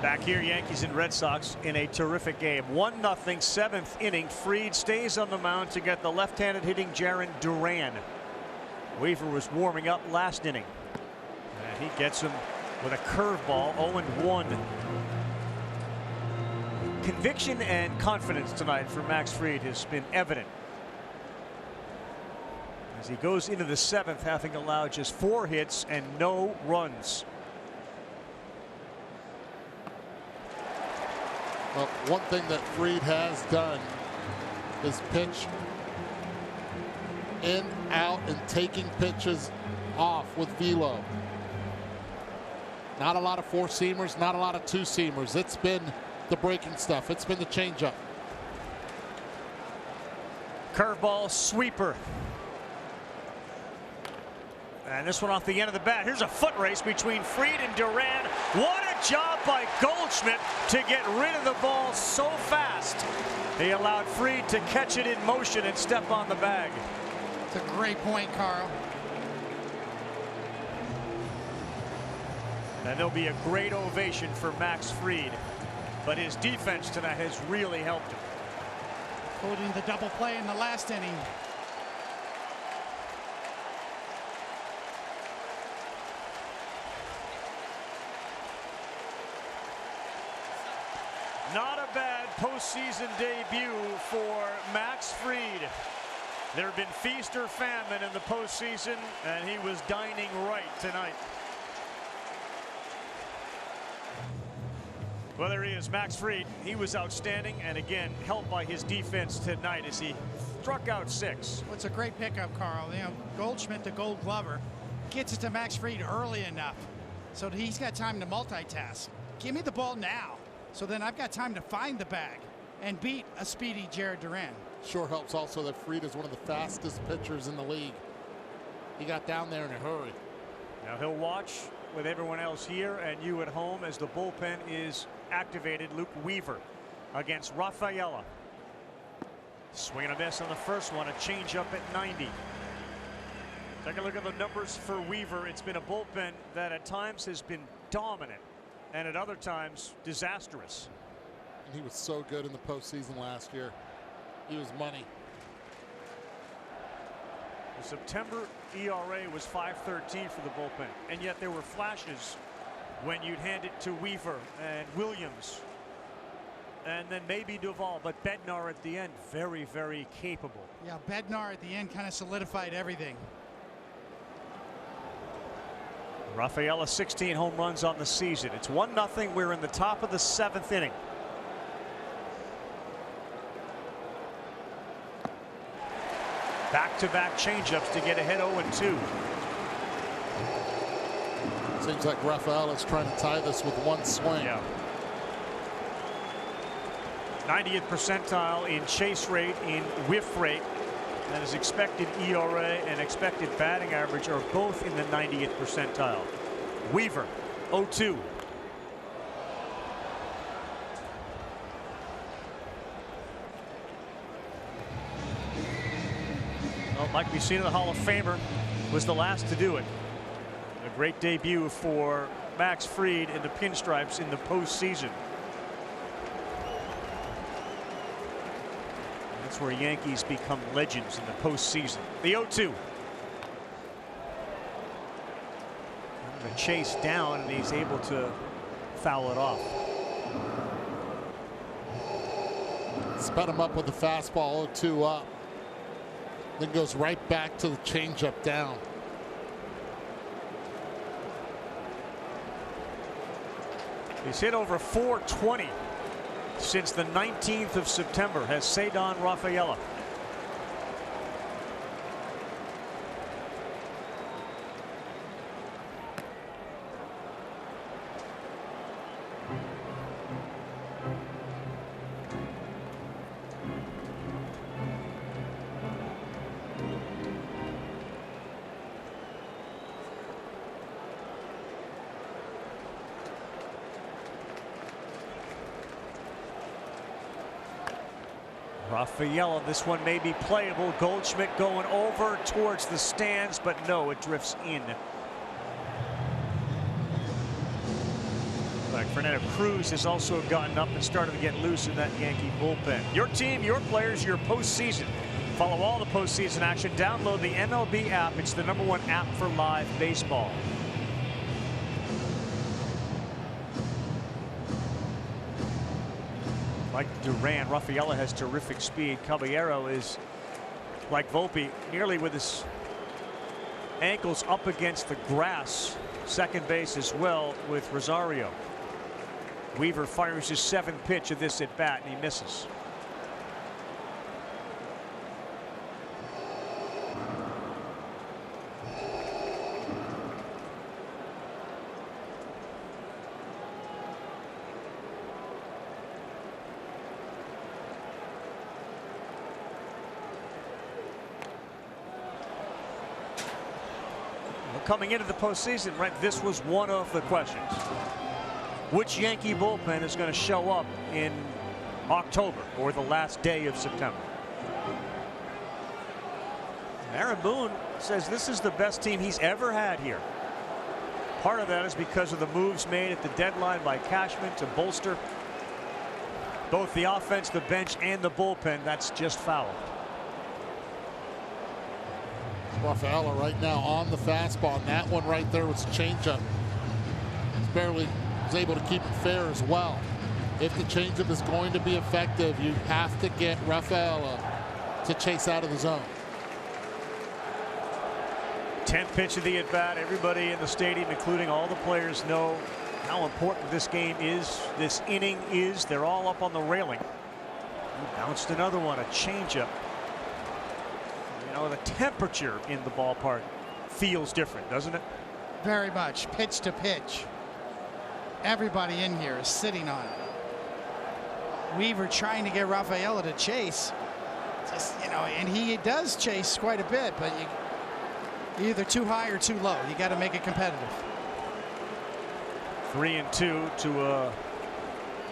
Back here, Yankees and Red Sox in a terrific game. 1-0, seventh inning. Fried stays on the mound to get the left-handed hitting Jarren Duran. Weaver was warming up last inning. And he gets him with a curveball, 0-1. Conviction and confidence tonight for Max Fried has been evident, as he goes into the seventh, having allowed just 4 hits and no runs. Well, one thing that Fried has done is pitch in, out, and taking pitches off with velo. Not a lot of 4-seamers, not a lot of 2-seamers. It's been the breaking stuff. It's been the changeup. Curveball, sweeper. And this one off the end of the bat. Here's a foot race between Fried and Duran. What a job by Goldschmidt to get rid of the ball so fast. He allowed Fried to catch it in motion and step on the bag. It's a great point, Carl. And there'll be a great ovation for Max Fried, but his defense tonight has really helped him. Including the double play in the last inning. Not a bad postseason debut for Max Fried. There have been feast or famine in the postseason, and he was dining right tonight. Well, there he is, Max Fried. He was outstanding, and again, helped by his defense tonight as he struck out 6. Well, it's a great pickup, Carl. You know, Goldschmidt, the Gold Glover, gets it to Max Fried early enough so that he's got time to multitask. Give me the ball now, so then I've got time to find the bag and beat a speedy Jarren Duran. Sure helps also that Fried is one of the fastest pitchers in the league. He got down there in a hurry. Now he'll watch with everyone else here and you at home as the bullpen is activated. Luke Weaver against Rafaela. Swing and a miss on the first one. A changeup at 90. Take a look at the numbers for Weaver. It's been a bullpen that at times has been dominant and at other times disastrous. And he was so good in the postseason last year. He was money. The September ERA was 5.13 for the bullpen, and yet there were flashes when you'd hand it to Weaver and Williams and then maybe Duvall, but Bednar at the end, very, very capable. Yeah, Bednar at the end kind of solidified everything. Rafaela 16 home runs on the season. It's 1-0. We're in the top of the 7th inning. Back-to-back changeups to get ahead 0-2. Seems like Rafaela's trying to tie this with one swing. Yeah. 90th percentile in chase rate, in whiff rate, and his expected ERA and expected batting average are both in the 90th percentile. Weaver, 0-2. Well, like we've seen in the Hall of Famer, was the last to do it. A great debut for Max Fried in the pinstripes in the postseason. That's where Yankees become legends, in the postseason. The 0-2. The chase down, and he's able to foul it off. Sped him up with the fastball, 0-2 up. Then goes right back to the changeup down. He's hit over 420 since the 19th of September, has Ceddanne Rafaela. Rafaela, this one may be playable. Goldschmidt going over towards the stands, but no, it drifts in. Like Fernando Cruz has also gotten up and started to get loose in that Yankee bullpen. Your team, your players, your postseason. Follow all the postseason action. Download the MLB app. It's the #1 app for live baseball. Like Duran, Rafaela has terrific speed. Caballero is like Volpe, nearly with his ankles up against the grass. Second base as well with Rosario. Weaver fires his 7th pitch of this at bat and he misses. Coming into the postseason, right, this was one of the questions. Which Yankee bullpen is going to show up in October or the last day of September? Aaron Boone says this is the best team he's ever had here. Part of that is because of the moves made at the deadline by Cashman to bolster both the offense, the bench, and the bullpen. That's just foul. Rafaela right now on the fastball, and that one right there was a changeup. Barely was able to keep it fair as well. If the changeup is going to be effective, you have to get Rafaela to chase out of the zone. 10th pitch of the at bat. Everybody in the stadium, including all the players, know how important this game is, this inning is. They're all up on the railing. He bounced another one, a changeup. You know, the temperature in the ballpark feels different, doesn't it? Very much. Pitch to pitch. Everybody in here is sitting on it. Weaver trying to get Rafaela to chase. Just, you know, and he does chase quite a bit, but you're either too high or too low. You got to make it competitive. 3-2 to a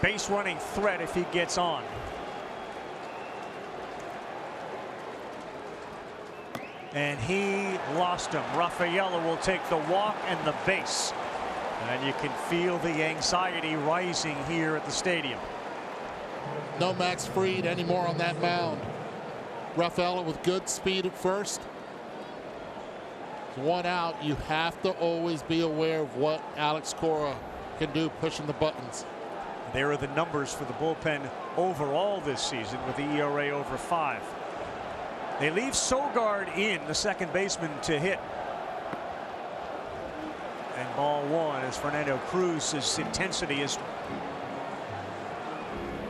base running threat if he gets on. And he lost him. Rafaela will take the walk and the base. And you can feel the anxiety rising here at the stadium. No Max Fried anymore on that mound. Rafaela with good speed at first. One out. You have to always be aware of what Alex Cora can do pushing the buttons. There are the numbers for the bullpen overall this season with the ERA over 5. They leave Sogard in, the second baseman, to hit. And ball one as Fernando Cruz's intensity is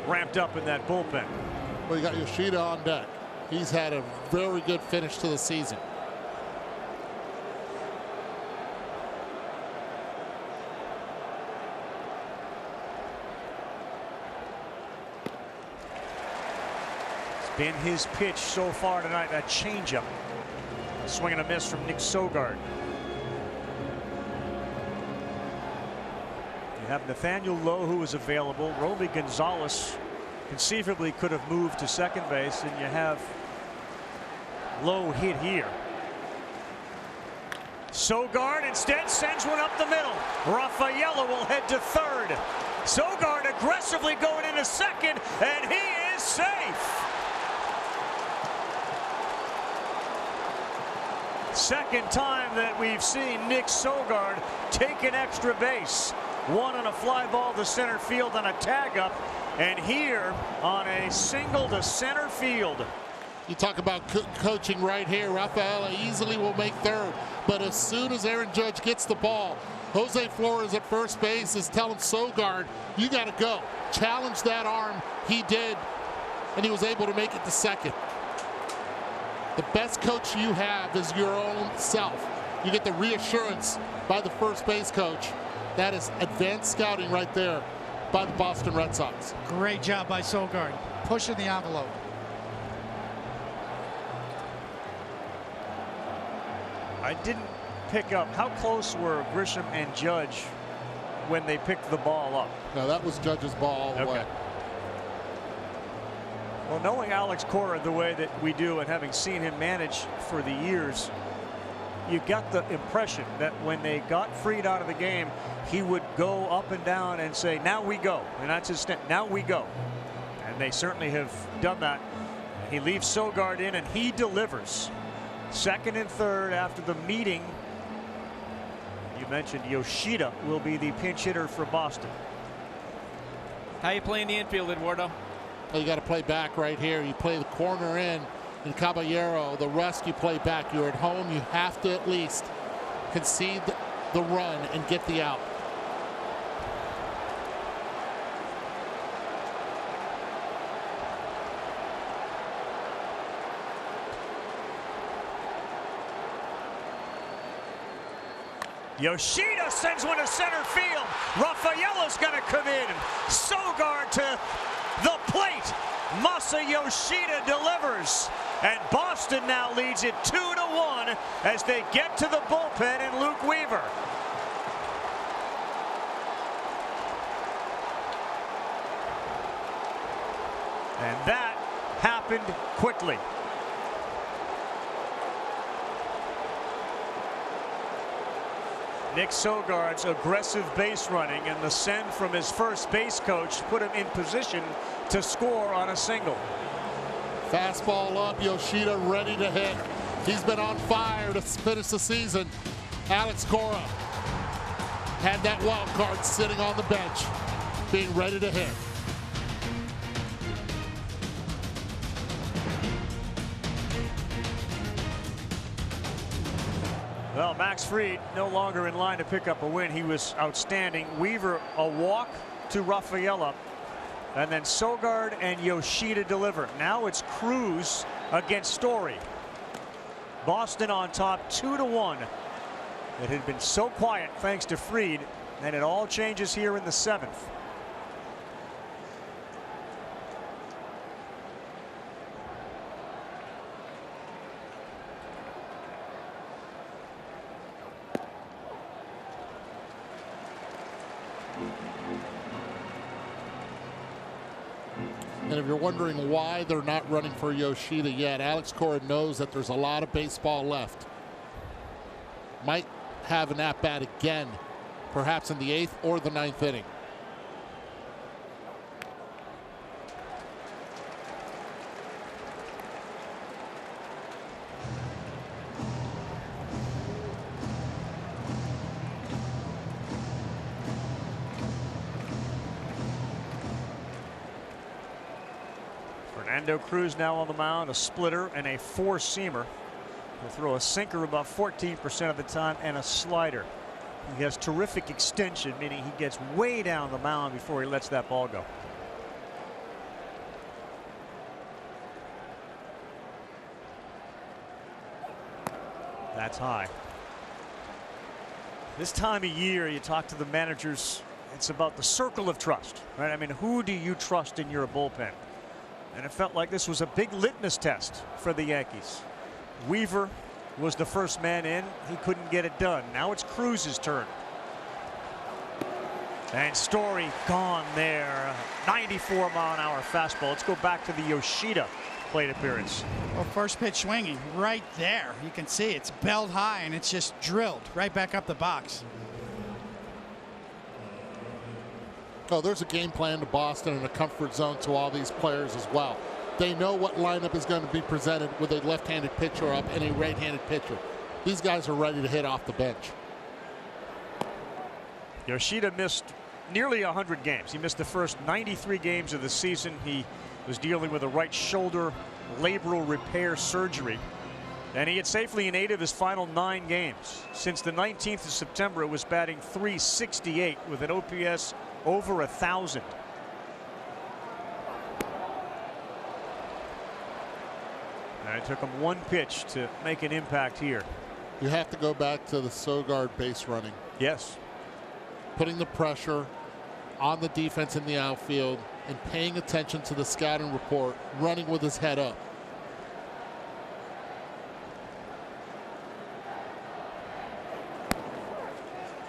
ramped up in that bullpen. Well, you got Yoshida on deck. He's had a very good finish to the season. Been his pitch so far tonight, that changeup. Swing and a miss from Nick Sogard. You have Nathaniel Lowe, who is available. Romy Gonzalez conceivably could have moved to second base, and you have Lowe hit here. Sogard instead sends one up the middle. Rafaela will head to third. Sogard aggressively going into second, and he is safe. Second time that we've seen Nick Sogard take an extra base. One on a fly ball to center field on a tag up, and here on a single to center field. You talk about coaching right here. Rafaela easily will make third, but as soon as Aaron Judge gets the ball, Jose Flores at first base is telling Sogard, you got to go. Challenge that arm. He did, and he was able to make it to second. The best coach you have is your own self. You get the reassurance by the first base coach. That is advanced scouting right there by the Boston Red Sox. Great job by Sogard, pushing the envelope. I didn't pick up, how close were Grisham and Judge when they picked the ball up? No, that was Judge's ball all the way. Well, knowing Alex Cora the way that we do and having seen him manage for the years, you got the impression that when they got Fried out of the game, he would go up and down and say, now we go. And that's his stint. Now we go. And they certainly have done that. He leaves Sogard in and he delivers. Second and third after the meeting. You mentioned Yoshida will be the pinch hitter for Boston. How you playing the infield, Eduardo? Well, you got to play back right here. You play the corner in Caballero. The rest you play back. You're at home. You have to at least concede the run and get the out. Yoshida sends one to center field. Rafaela's going to come in. Sogard to the plate. Masa Yoshida delivers. And Boston now leads it 2-1 as they get to the bullpen and Luke Weaver. And that happened quickly. Nick Sogard's aggressive base running and the send from his first base coach put him in position to score on a single. Fastball up, Yoshida ready to hit. He's been on fire to finish the season. Alex Cora had that wild card sitting on the bench, being ready to hit. Well, Max Fried no longer in line to pick up a win. He was outstanding. Weaver a walk to Rafaela, and then Sogard and Yoshida deliver. Now it's Cruz against Story. Boston on top 2-1. It had been so quiet thanks to Fried, and it all changes here in the seventh. And if you're wondering why they're not running for Yoshida yet, Alex Cora knows that there's a lot of baseball left. Might have an at-bat again, perhaps in the 8th or the 9th inning. Fernando Cruz now on the mound, a splitter and a four-seamer. He'll throw a sinker about 14% of the time and a slider. He has terrific extension, meaning he gets way down the mound before he lets that ball go. That's high. This time of year, you talk to the managers, it's about the circle of trust, right? I mean, who do you trust in your bullpen? And it felt like this was a big litmus test for the Yankees. Weaver was the first man in. He couldn't get it done. Now it's Cruz's turn. And Story gone there. 94-mile-an-hour fastball. Let's go back to the Yoshida plate appearance. Well, first pitch swinging right there. You can see it's belled high and it's just drilled right back up the box. Oh, there's a game plan to Boston and a comfort zone to all these players as well. They know what lineup is going to be presented with a left-handed pitcher up and a right-handed pitcher. These guys are ready to hit off the bench. Yoshida missed nearly 100 games. He missed the first 93 games of the season. He was dealing with a right shoulder labral repair surgery. And he had safely in 8 of his final 9 games. Since the 19th of September, it was batting .368 with an OPS over 1,000. And it took him one pitch to make an impact here. You have to go back to the Sogard base running. Yes. Putting the pressure on the defense in the outfield and paying attention to the scouting report, running with his head up.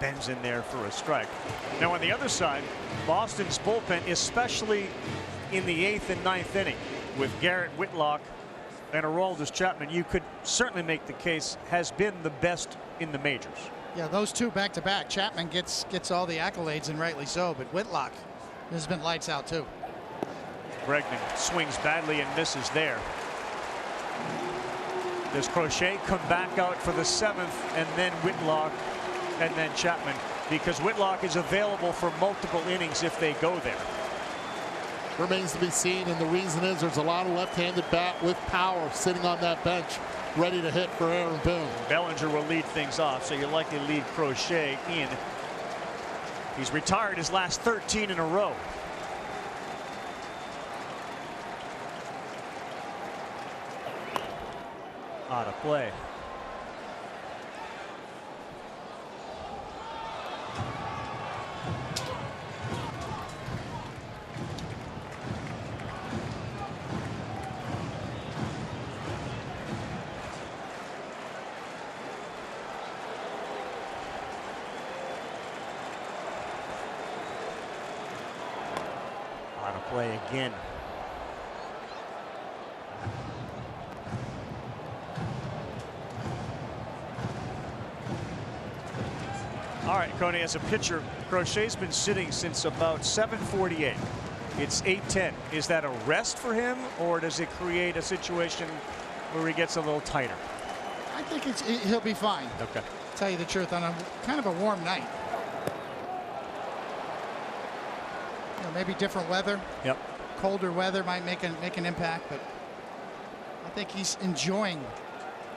Bends in there for a strike. Now on the other side, Boston's bullpen, especially in the 8th and 9th inning, with Garrett Whitlock and Aroldis Chapman, you could certainly make the case has been the best in the majors. Yeah, those two back-to-back. Chapman gets all the accolades, and rightly so, but Whitlock has been lights out too. Bregman swings badly and misses there. Does Crochet come back out for the 7th, and then Whitlock, and then Chapman? Because Whitlock is available for multiple innings if they go there. Remains to be seen, and the reason is there's a lot of left-handed bat with power sitting on that bench, ready to hit for Aaron Boone. Bellinger will lead things off, so you'll likely lead Crochet in. He's retired his last 13 in a row. Out of play. Out of play again. All right, Coney, as a pitcher, Crochet's been sitting since about 7:48. It's 8:10. Is that a rest for him, or does it create a situation where he gets a little tighter? I think he'll be fine. Okay. Tell you the truth, on a kind of a warm night. You know, maybe different weather. Yep. Colder weather might make an impact, but I think he's enjoying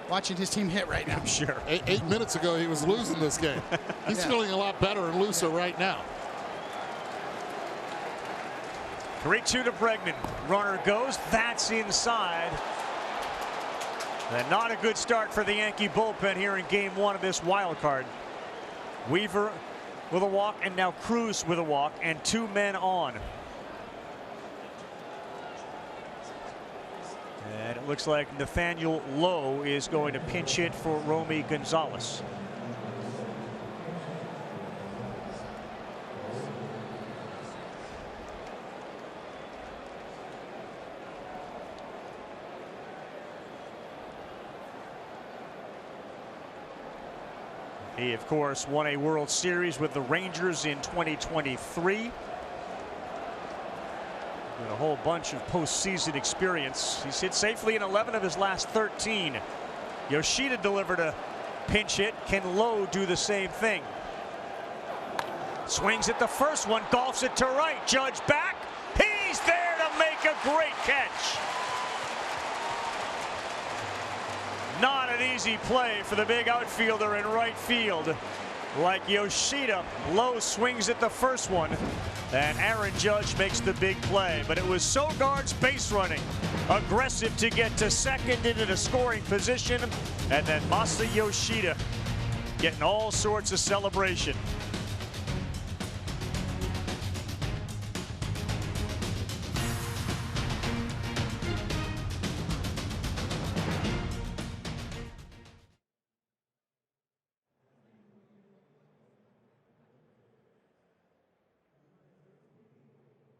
watching his team hit right now. I'm sure. 8 minutes ago, he was losing this game. He's feeling a lot better and looser right now. 3-2 to Bregman. Runner goes. That's inside. And not a good start for the Yankee bullpen here in game 1 of this wild card. Weaver with a walk, and now Cruz with a walk, and 2 men on. And it looks like Nathaniel Lowe is going to pinch hit for Romy Gonzalez. He, of course, won a World Series with the Rangers in 2023. And a whole bunch of postseason experience. He's hit safely in 11 of his last 13. Yoshida delivered a pinch hit. Can Lowe do the same thing? Swings at the first one, golfs it to right. Judge back. He's there to make a great catch. Not an easy play for the big outfielder in right field. Like Yoshida, Lowe swings at the first one, and Aaron Judge makes the big play. But it was Sogard's base running, aggressive to get to second into the scoring position, and then Masa Yoshida getting all sorts of celebration.